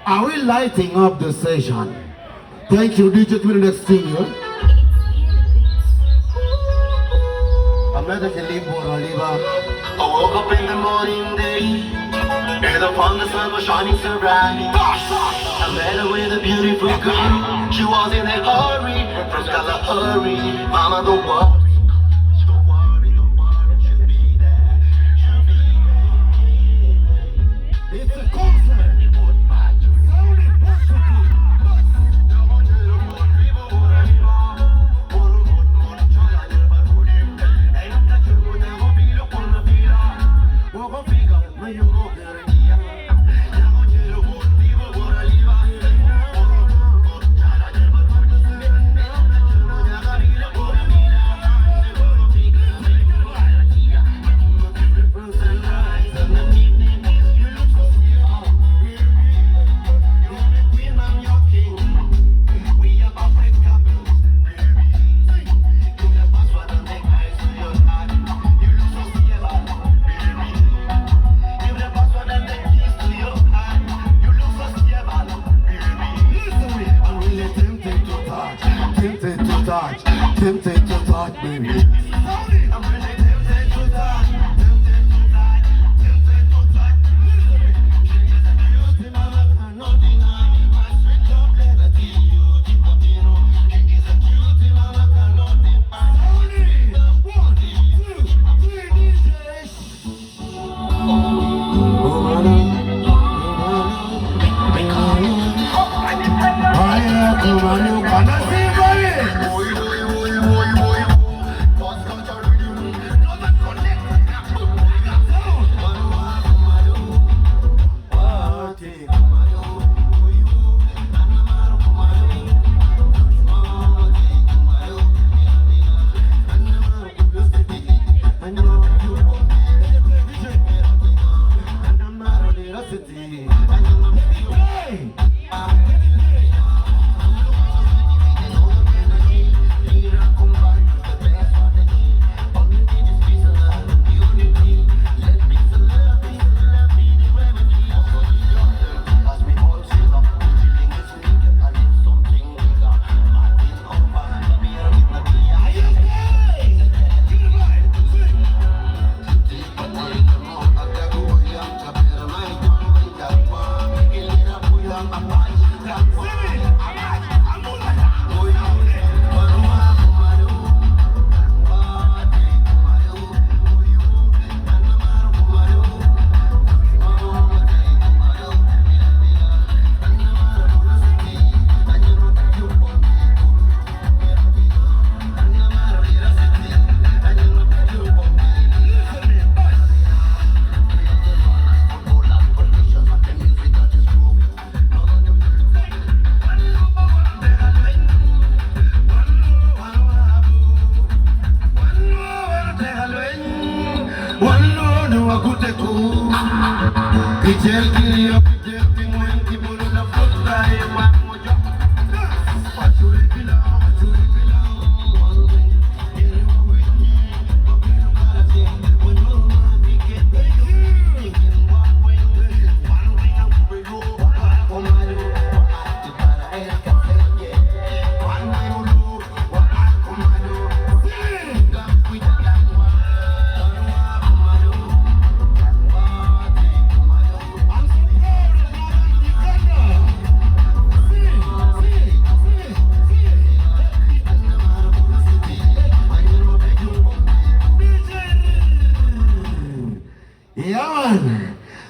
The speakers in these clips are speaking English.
Are we lighting up the session? Thank you, DJ. To the next singer. I'm not going to leave I woke up in the morning day and I found the sun was shining so bright. I met her with a beautiful girl. She was in a hurry, first gotta hurry. Mama, don't worry. Don't worry, don't worry. She'll be there. She'll be there. It's a concert. Tempted to touch, baby. I'm really tempted to touch. Tempted to touch. Tempted to touch. She is a beauty, mama, cannot deny. My sweet chocolate, I tell you, deep up, you know. She is a beauty, mama, cannot deny. Only 1, 2, 3 DJ.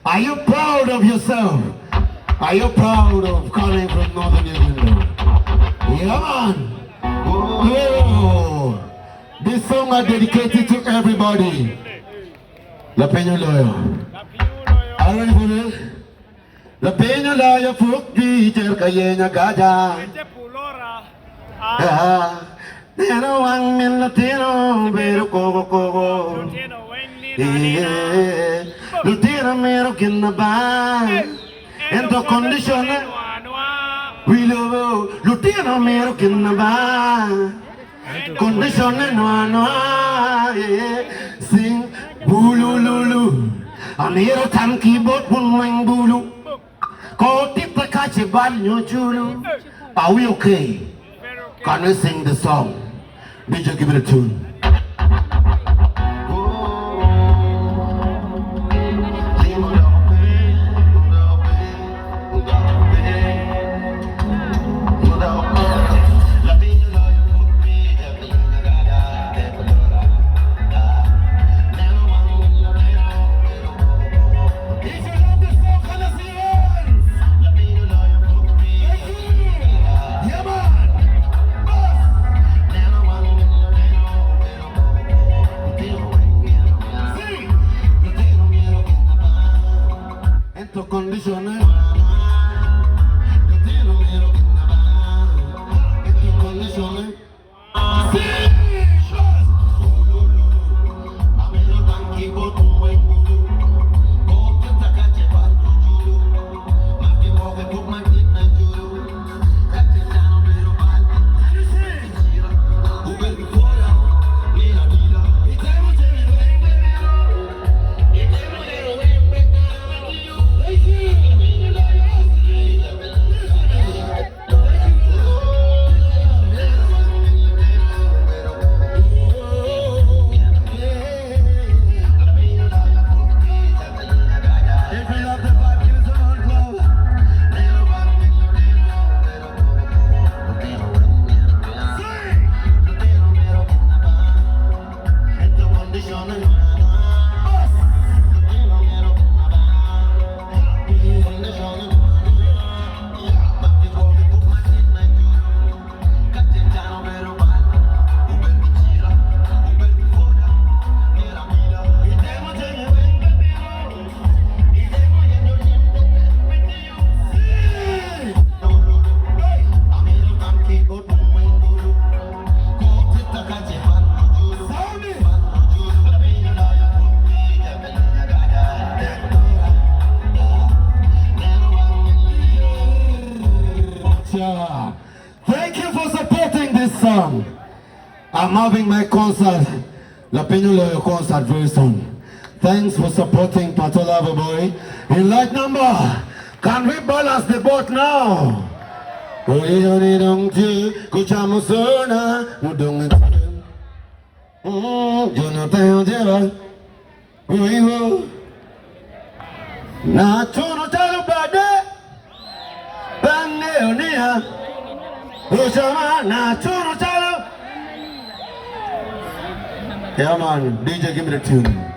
Are you proud of yourself? Are you proud of coming from Northern England? Yeah, man. Oh, this song are dedicated to everybody. La Peña Loyo. Are you ready for this? La Peña Loyo Fukti Cherkayena Gaja. Nero Wang in Latino, Vero Cogo Cogo. Yeah, Latino Mero Kinaba. And the condition we love Latino Mero Kinaba. Condition no, sing Bulu Lulu. I'm here to keyboard, Bunwang Bulu. Ko tip the Kachiban Nyojulu. Are we okay? Can we sing the song? DJ, give it a tune. Conditioner. Thank you for supporting this song. I'm having my concert, La Peña concert very soon. Thanks for supporting Patola Boy. In light number, can we balance the boat now? Yeah man, DJ, give me the tune.